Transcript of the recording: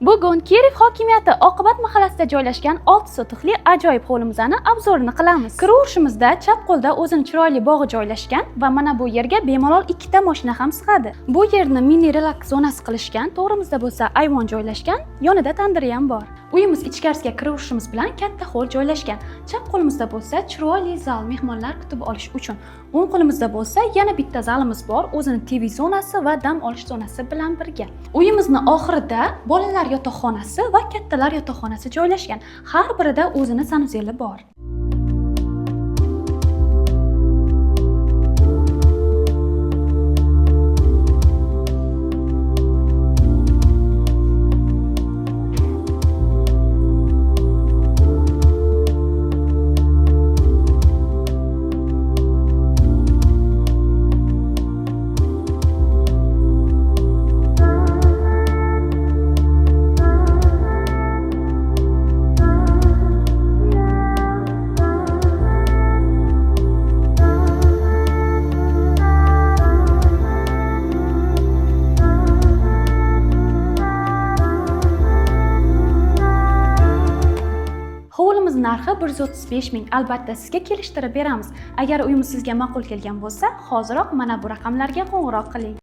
Bugun Kiyev hokimiyati Oqibat mahallasida joylashgan 6 sotixli ajoyib hovlimizni obzorini qilamiz. Kiraverishimizda chap qo'lda o'zining chiroyli bog'i joylashgan va mana bu yerga bemalol ikkita mashina ham sig'adi. Bu yerni mini relaks zonasi qilishgan, to'g'rimizda bo'lsa ayvon joylashgan, yonida tandiri ham bor. Uyimiz ichkarisiga kiraverishimiz bilan katta holl joylashgan. Chap qo'limizda bo'lsa chiroyli zal, mehmonlar kutib olish uchun. O'ng qo'limizda bo'lsa yana bitta zalimiz bor, o'zining TV zonasi va dam olish zonasi bilan birga. Uyimizning oxirida bolalar yotoqxonasi va kattalar yotoqxonasi joylashgan. Har birida o'zining sanuzeli bor. Hovlimiz narxi 135 ming. Albatta sizga kelishtirib beramiz. Agar uyimiz sizga ma'qul kelgan bo'lsa, hoziroq mana bu raqamlarga qo'ng'iroq qiling.